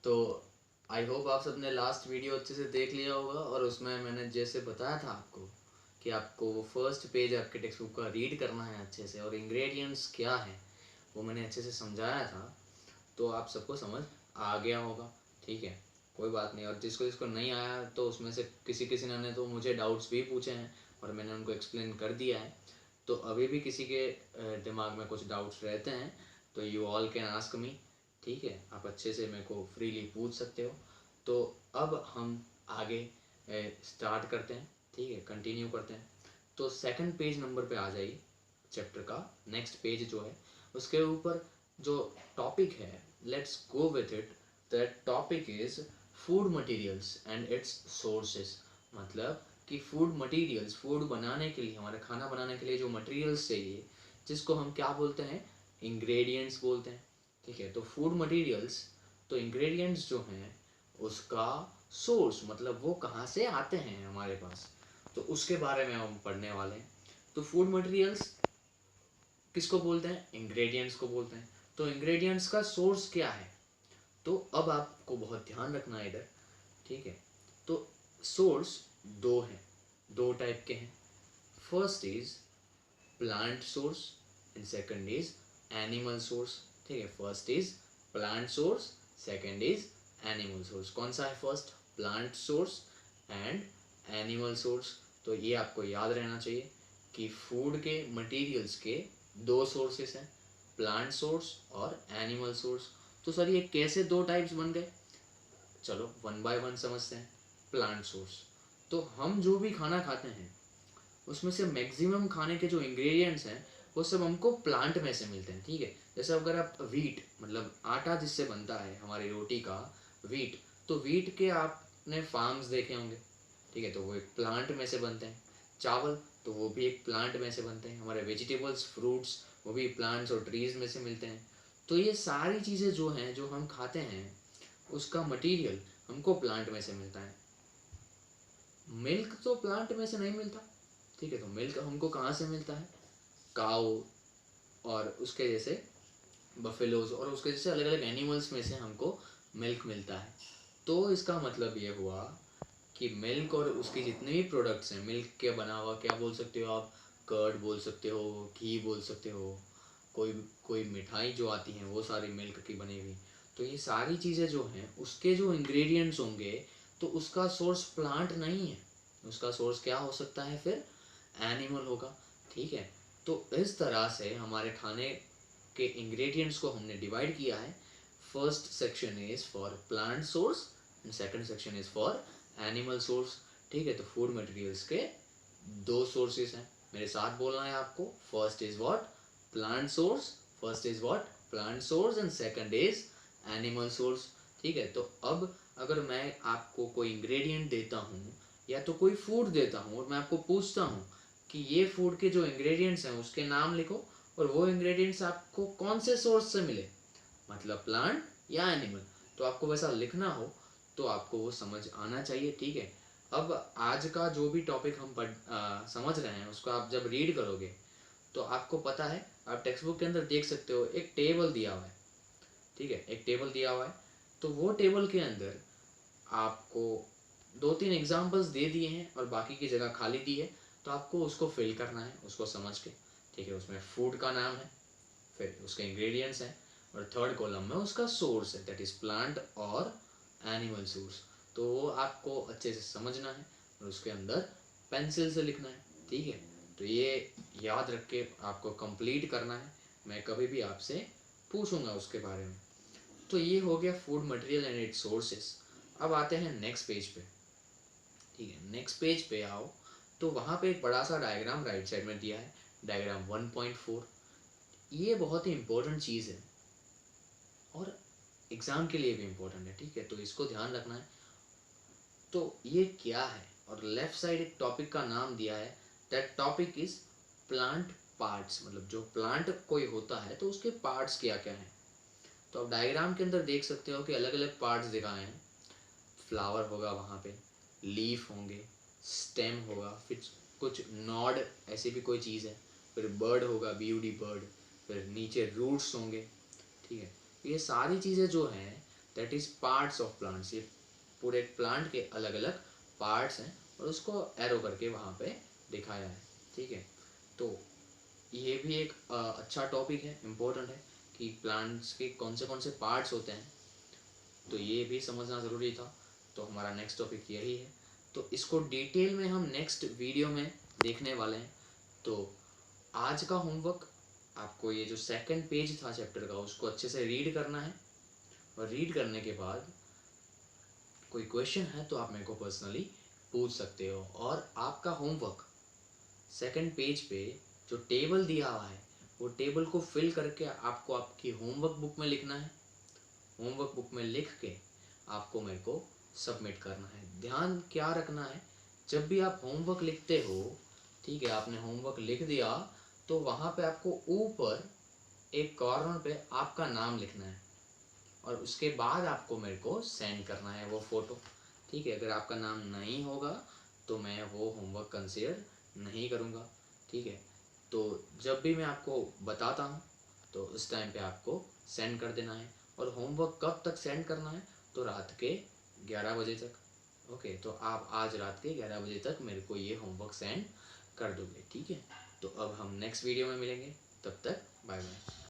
तो I hope आप सबने लास्ट वीडियो अच्छे से देख लिया होगा, और उसमें मैंने जैसे बताया था आपको कि आपको वो फर्स्ट पेज आपके टेक्स्ट बुक का रीड करना है अच्छे से, और इंग्रेडिएंट्स क्या है वो मैंने अच्छे से समझाया था। तो आप सबको समझ आ गया होगा, ठीक है, कोई बात नहीं। और जिसको जिसको नहीं आया तो उसमें से किसी किसी ने तो मुझे डाउट्स भी पूछे हैं और मैंने उनको एक्सप्लेन कर दिया है। तो अभी भी किसी के दिमाग में कुछ डाउट्स रहते हैं तो you all can ask me, ठीक है, आप अच्छे से मेरे को फ्रीली पूछ सकते हो। तो अब हम आगे स्टार्ट करते हैं, ठीक है, कंटिन्यू करते हैं। तो सेकंड पेज नंबर पे आ जाइए, चैप्टर का नेक्स्ट पेज जो है उसके ऊपर जो टॉपिक है, let's go with it. That topic is food materials and it's sources. मतलब कि फूड मटेरियल्स, फूड बनाने के लिए, हमारे खाना बनाने के लिए जो मटेरियल्स चाहिए, जिसको हम क्या बोलते हैं, इंग्रेडिएंट्स बोलते हैं, ठीक है। तो फूड मटेरियल्स, तो इंग्रेडिएंट्स जो हैं उसका सोर्स, मतलब वो कहाँ से आते हैं हमारे पास, तो उसके बारे में हम पढ़ने वाले हैं। तो फूड मटेरियल्स किसको बोलते हैं, इंग्रेडिएंट्स को बोलते हैं। तो इंग्रेडिएंट्स का सोर्स क्या है, तो अब आपको बहुत ध्यान रखना है इधर, ठीक है। तो सोर्स दो हैं, दो टाइप के हैं। First is plant source and second is animal source, ठीक है। First is plant source, second is animal source. कौन सा है first, plant source and animal source. तो ये आपको याद रहना चाहिए कि फूड के मटेरियल्स के दो सोर्सेस हैं, प्लांट सोर्स और एनिमल सोर्स। तो सर ये कैसे दो टाइप्स बन गए, चलो वन बाय वन समझते हैं। प्लांट सोर्स, तो हम जो भी खाना खाते हैं उसमें से मैक्सिमम खाने के जो इंग्रेडिएंट्स हैं वो सब हमको प्लांट में से मिलते हैं, ठीक है। जैसे अगर आप वीट, मतलब आटा जिससे बनता है हमारी रोटी का, वीट, तो वीट के आपने फार्म्स देखे होंगे, ठीक है, तो वो एक प्लांट में से बनते हैं। चावल, तो वो भी एक प्लांट में से बनते हैं। हमारे वेजिटेबल्स, फ्रूट्स, वो भी प्लांट्स और ट्रीज में से मिलते हैं। तो ये सारी चीज़ें जो हैं, जो हम खाते हैं, उसका मटेरियल हमको प्लांट में से मिलता है। मिल्क तो प्लांट में से नहीं मिलता, ठीक है। तो मिल्क हमको कहाँ से मिलता है, काऊ और उसके जैसे बफेलोज और उसके जैसे अलग अलग एनिमल्स में से हमको मिल्क मिलता है। तो इसका मतलब ये हुआ कि मिल्क और उसकी जितने भी प्रोडक्ट्स हैं, मिल्क के बना हुआ क्या बोल सकते हो आप, कर्ड बोल सकते हो, घी बोल सकते हो, कोई कोई मिठाई जो आती हैं वो सारी मिल्क की बनी हुई। तो ये सारी चीज़ें जो हैं उसके जो इंग्रेडिएंट्स होंगे, तो उसका सोर्स प्लांट नहीं है, उसका सोर्स क्या हो सकता है फिर, एनिमल होगा, ठीक है। तो इस तरह से हमारे खाने के इंग्रेडिएंट्स को हमने डिवाइड किया है। First section is for plant source and second section is for animal source, ठीक है। तो फूड मटेरियल्स के दो सोर्सेस हैं, मेरे साथ बोलना है आपको। First is what, plant source, first is what, plant source and second is animal source, ठीक है। तो अब अगर मैं आपको कोई इंग्रेडिएंट देता हूँ या तो कोई फूड देता हूँ और मैं आपको पूछता हूँ कि ये फूड के जो इंग्रेडिएंट्स हैं उसके नाम लिखो, और वो इंग्रेडिएंट्स आपको कौन से सोर्स से मिले, मतलब प्लांट या एनिमल, तो आपको वैसा लिखना हो तो आपको वो समझ आना चाहिए, ठीक है। अब आज का जो भी टॉपिक हम समझ रहे हैं उसको आप जब रीड करोगे तो आपको पता है, आप टेक्स्ट बुक के अंदर देख सकते हो एक टेबल दिया हुआ है, ठीक है, एक टेबल दिया हुआ है। तो वो टेबल के अंदर आपको दो तीन एग्जांपल्स दे दिए हैं और बाकी की जगह खाली दी है, तो आपको उसको फिल करना है उसको समझ के, ठीक है। उसमें फूड का नाम है, फिर उसके इंग्रेडिएंट्स हैं, और थर्ड कॉलम में उसका सोर्स है, दैट इज प्लांट और एनिमल सोर्स। तो वो आपको अच्छे से समझना है और उसके अंदर पेंसिल से लिखना है, ठीक है। तो ये याद रख के आपको कंप्लीट करना है, मैं कभी भी आपसे पूछूंगा उसके बारे में। तो ये हो गया food material and it's sources. अब आते हैं नेक्स्ट पेज पे, ठीक है। नेक्स्ट पेज पे आओ तो वहाँ पे एक बड़ा सा डायग्राम राइट साइड में दिया है, डायग्राम 1.4। ये बहुत ही इंपॉर्टेंट चीज़ है और एग्ज़ाम के लिए भी इम्पोर्टेंट है, ठीक है, तो इसको ध्यान रखना है। तो ये क्या है, और लेफ्ट साइड एक टॉपिक का नाम दिया है, that topic is plant parts, मतलब जो प्लांट कोई होता है तो उसके पार्ट्स क्या क्या हैं। तो आप डायग्राम के अंदर देख सकते हो कि अलग अलग पार्ट्स दिखाए हैं। फ्लावर होगा वहाँ पे, लीफ होंगे, स्टेम होगा, फिर कुछ नॉड ऐसी भी कोई चीज़ है, फिर बर्ड होगा, बीयूडी बर्ड, फिर नीचे रूट्स होंगे, ठीक है। ये सारी चीज़ें जो हैं that is parts of plants. ये पूरे प्लांट के अलग अलग पार्ट्स हैं और उसको एरो करके वहाँ पे दिखाया है, ठीक है। तो ये भी एक अच्छा टॉपिक है, इम्पोर्टेंट है कि प्लांट्स के कौन से पार्ट्स होते हैं, तो ये भी समझना ज़रूरी था। तो हमारा नेक्स्ट टॉपिक यही है, तो इसको डिटेल में हम नेक्स्ट वीडियो में देखने वाले हैं। तो आज का होमवर्क, आपको ये जो सेकंड पेज था चैप्टर का उसको अच्छे से रीड करना है, और रीड करने के बाद कोई क्वेश्चन है तो आप मेरे को पर्सनली पूछ सकते हो। और आपका होमवर्क सेकंड पेज पे जो टेबल दिया हुआ है वो टेबल को फिल करके आपको आपकी होमवर्क बुक में लिखना है। होमवर्क बुक में लिख के आपको मेरे को सबमिट करना है। ध्यान क्या रखना है, जब भी आप होमवर्क लिखते हो, ठीक है, आपने होमवर्क लिख दिया तो वहाँ पे आपको ऊपर एक कॉर्नर पे आपका नाम लिखना है, और उसके बाद आपको मेरे को सेंड करना है वो फ़ोटो, ठीक है। अगर आपका नाम नहीं होगा तो मैं वो होमवर्क कंसिडर नहीं करूँगा, ठीक है। तो जब भी मैं आपको बताता हूँ तो उस टाइम पे आपको सेंड कर देना है। और होमवर्क कब तक सेंड करना है, तो रात के 11 बजे तक। ओके, तो आप आज रात के 11 बजे तक मेरे को ये होमवर्क सेंड कर दोगे, ठीक है। तो अब हम नेक्स्ट वीडियो में मिलेंगे, तब तक बाय बाय।